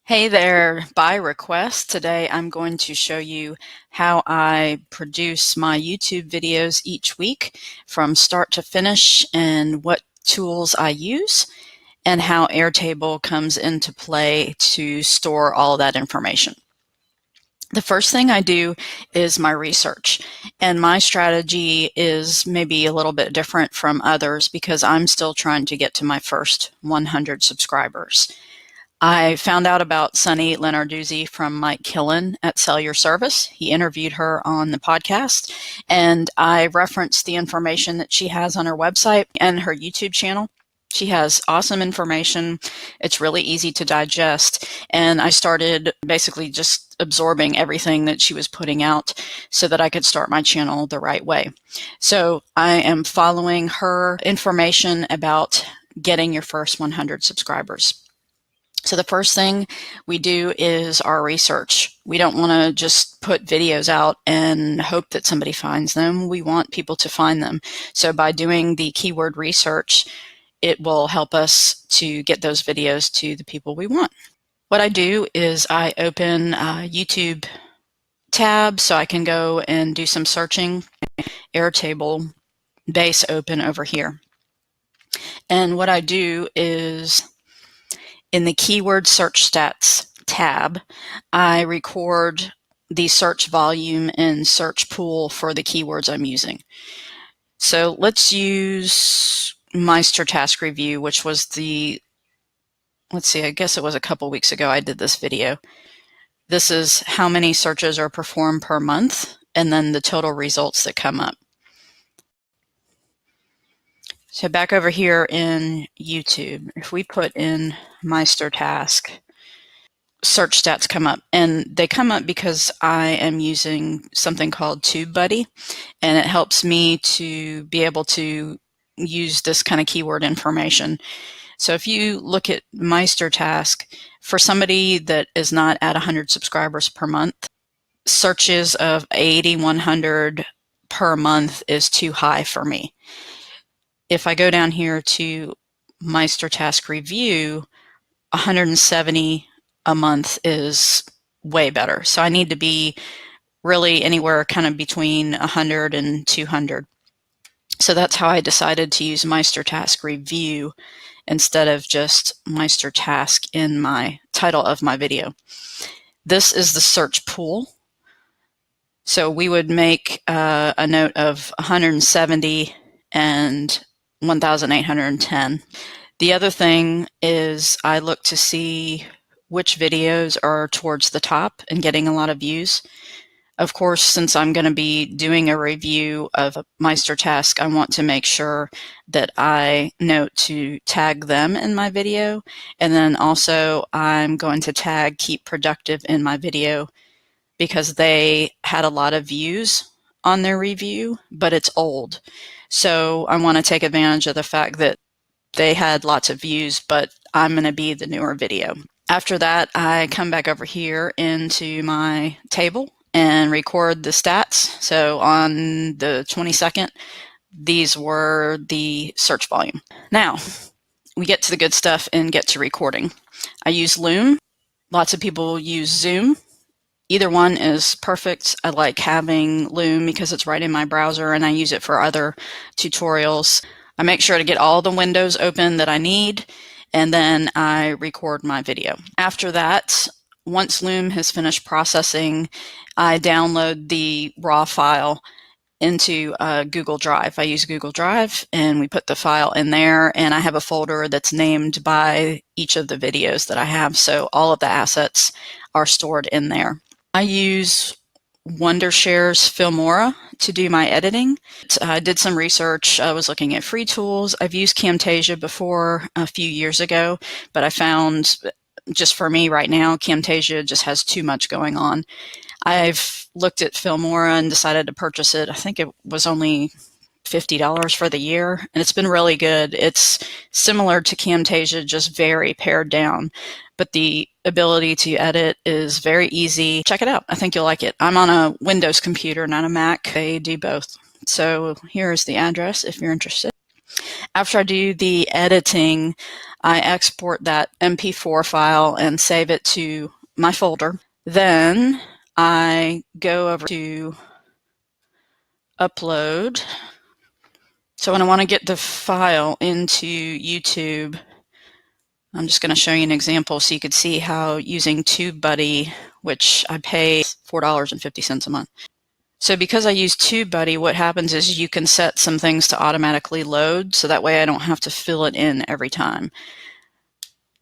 Hey there, by request, today I'm going to show you how I produce my YouTube videos each week from start to finish and what tools I use and how Airtable comes into play to store all that information. The first thing I do is my research, and my strategy is maybe a little bit different from others because I'm still trying to get to my first 100 subscribers. I found out about Sunny Lenarduzzi from Mike Killen at Sell Your Service. He interviewed her on the podcast, and I referenced the information that she has on her website and her YouTube channel. She has awesome information. It's really easy to digest, and I started basically just absorbing everything that she was putting out so that I could start my channel the right way. So I am following her information about getting your first 100 subscribers. So the first thing we do is our research. We don't want to just put videos out and hope that somebody finds them. We want people to find them. So by doing the keyword research, it will help us to get those videos to the people we want. What I do is I open a YouTube tab so I can go and do some searching. Airtable base open over here. And what I do is in the keyword search stats tab, I record the search volume and search pool for the keywords I'm using. So let's use Meister Task Review, which was I guess it was a couple weeks ago I did this video. This is how many searches are performed per month, and then the total results that come up. So back over here in YouTube, if we put in Meister Task, search stats come up, and they come up because I am using something called TubeBuddy, and it helps me to be able to use this kind of keyword information. So if you look at Meister Task, for somebody that is not at 100 subscribers per month, searches of 80, 100 per month is too high for me. If I go down here to Meister Task Review, 170 a month is way better. So I need to be really anywhere kind of between 100 and 200. So that's how I decided to use Meister Task Review instead of just Meister Task in my title of my video. This is the search pool. So we would make a note of 170 and 1,810. The other thing is I look to see which videos are towards the top and getting a lot of views. Of course, since I'm going to be doing a review of a Meister Task, I want to make sure that I note to tag them in my video. And then also I'm going to tag Keep Productive in my video because they had a lot of views on their review, but it's old. So I want to take advantage of the fact that they had lots of views, but I'm going to be the newer video. After that, I come back over here into my table and record the stats. So on the 22nd, these were the search volume. Now, we get to the good stuff and get to recording. I use Loom. Lots of people use Zoom. Either one is perfect. I like having Loom because it's right in my browser and I use it for other tutorials. I make sure to get all the windows open that I need, and then I record my video. After that, once Loom has finished processing, I download the raw file into Google Drive. I use Google Drive, and we put the file in there, and I have a folder that's named by each of the videos that I have, so all of the assets are stored in there. I use Wondershare's Fillmore to do my editing. I did some research. I was looking at free tools. I've used Camtasia before a few years ago, but I found just for me right now, Camtasia just has too much going on. I've looked at Fillmore and decided to purchase it. I think it was only $50 for the year, and it's been really good. It's similar to Camtasia, just very pared down, but the ability to edit is very easy. Check it out. I think you'll like it. I'm on a Windows computer, not a Mac. They do both. So here's the address if you're interested. After I do the editing, I export that MP4 file and save it to my folder. Then I go over to upload. So when I want to get the file into YouTube, I'm just going to show you an example so you could see how using TubeBuddy, which I pay $4.50 a month. So because I use TubeBuddy, what happens is you can set some things to automatically load, so that way I don't have to fill it in every time.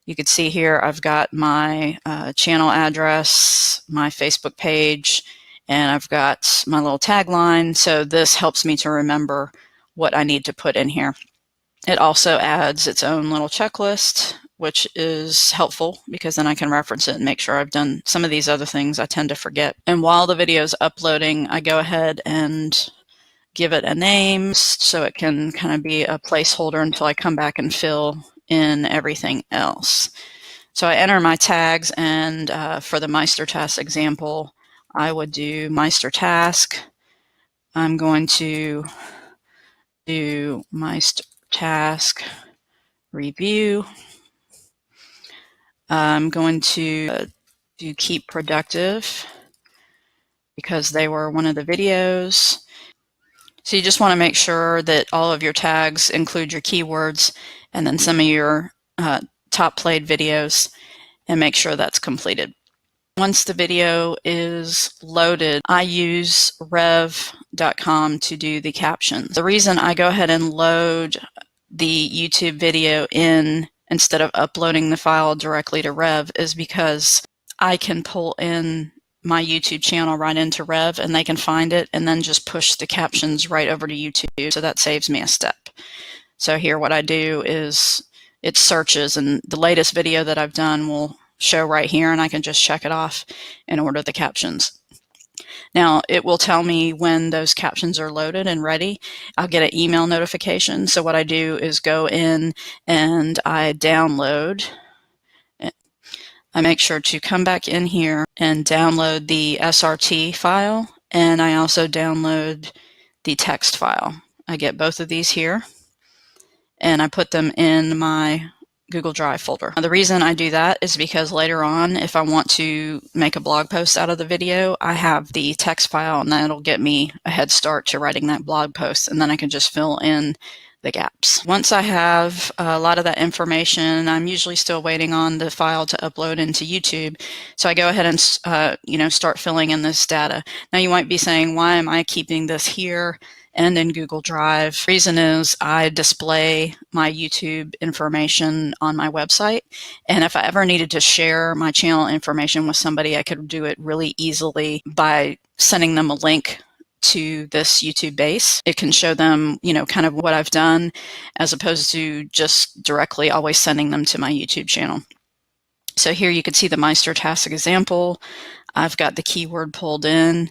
You can see here I've got my channel address, my Facebook page, and I've got my little tagline. So this helps me to remember what I need to put in here. It also adds its own little checklist, which is helpful because then I can reference it and make sure I've done some of these other things I tend to forget. And while the video is uploading, I go ahead and give it a name so it can kind of be a placeholder until I come back and fill in everything else. So I enter my tags, and for the Meister task example, I would do Meister task. I'm going to do Meister task review. I'm going to do keep productive because they were one of the videos. So you just want to make sure that all of your tags include your keywords and then some of your top played videos, and make sure that's completed. Once the video is loaded, I use rev.com to do the captions. The reason I go ahead and load the YouTube video in instead of uploading the file directly to Rev is because I can pull in my YouTube channel right into Rev and they can find it and then just push the captions right over to YouTube. So that saves me a step. So here what I do is it searches, and the latest video that I've done will show right here, and I can just check it off and order the captions. Now it will tell me when those captions are loaded and ready. I'll get an email notification. So what I do is go in and I download. I make sure to come back in here and download the SRT file, and I also download the text file. I get both of these here, and I put them in my Google Drive folder. Now, the reason I do that is because later on, if I want to make a blog post out of the video, I have the text file, and that'll get me a head start to writing that blog post, and then I can just fill in the gaps. Once I have a lot of that information, I'm usually still waiting on the file to upload into YouTube. So I go ahead and start filling in this data. Now you might be saying, why am I keeping this here and in Google Drive? Reason is I display my YouTube information on my website, and if I ever needed to share my channel information with somebody, I could do it really easily by sending them a link to this YouTube base. It can show them, kind of what I've done, as opposed to just directly always sending them to my YouTube channel. So here you can see the Meister task example. I've got the keyword pulled in.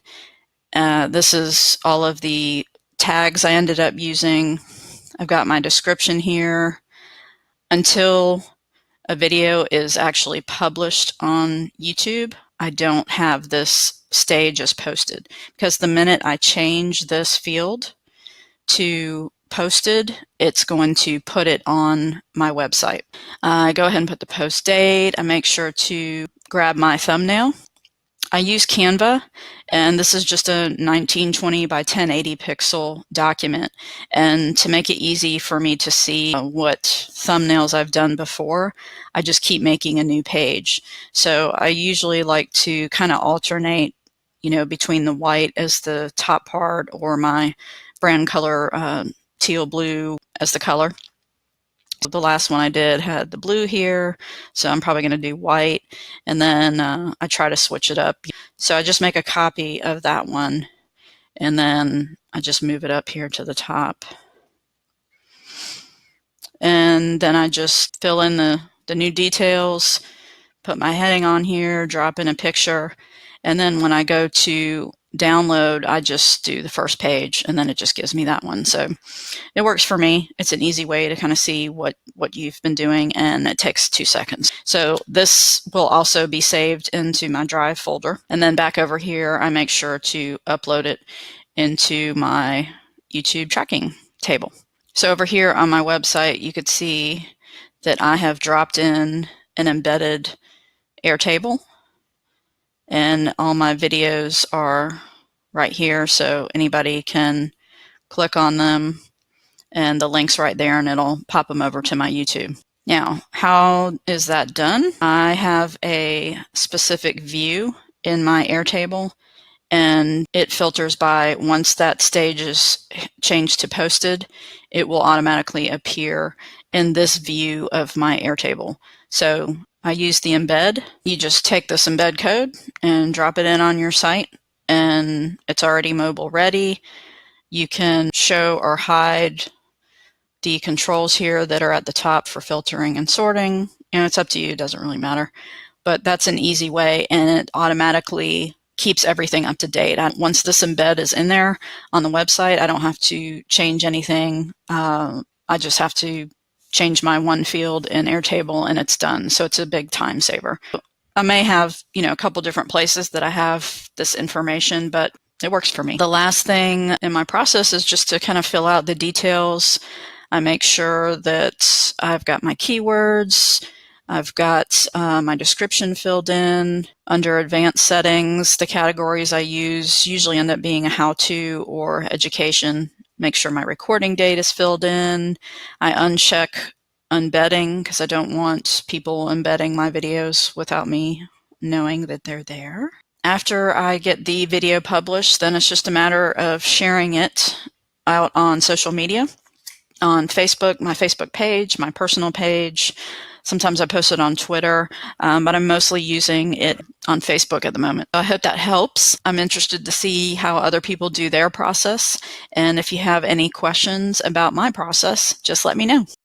This is all of the tags I ended up using. I've got my description here. Until a video is actually published on YouTube, I don't have this stage as posted, because the minute I change this field to posted, it's going to put it on my website. I go ahead and put the post date. I make sure to grab my thumbnail. I use Canva, and this is just a 1920 by 1080 pixel document. And to make it easy for me to see what thumbnails I've done before, I just keep making a new page. So I usually like to kind of alternate, between the white as the top part or my brand color teal blue as the color. The last one I did had the blue here, so I'm probably going to do white, and then I try to switch it up. So I just make a copy of that one, and then I just move it up here to the top. And then I just fill in the new details, put my heading on here, drop in a picture, and then when I go to download, I just do the first page, and then it just gives me that one. So it works for me. It's an easy way to kind of see what you've been doing, and it takes 2 seconds. So this will also be saved into my Drive folder. And then back over here, I make sure to upload it into my YouTube tracking table. So over here on my website, you could see that I have dropped in an embedded Airtable, and all my videos are right here, so anybody can click on them and the link's right there and it'll pop them over to my YouTube. Now, how is that done? I have a specific view in my Airtable, and it filters by once that stage is changed to posted, it will automatically appear in this view of my Airtable. So I use the embed. You just take this embed code and drop it in on your site, and it's already mobile ready. You can show or hide the controls here that are at the top for filtering and sorting. It's up to you, it doesn't really matter. But that's an easy way, and it automatically keeps everything up to date. Once this embed is in there on the website, I don't have to change anything. I just have to change my one field in Airtable and it's done. So it's a big time saver. I may have, a couple different places that I have this information, but it works for me. The last thing in my process is just to kind of fill out the details. I make sure that I've got my keywords, I've got my description filled in. Under advanced settings, the categories I use usually end up being a how-to or education. Make sure my recording date is filled in. I uncheck embedding because I don't want people embedding my videos without me knowing that they're there. After I get the video published, then it's just a matter of sharing it out on social media. On Facebook, my Facebook page, my personal page. Sometimes I post it on Twitter, but I'm mostly using it on Facebook at the moment. I hope that helps. I'm interested to see how other people do their process. And if you have any questions about my process, just let me know.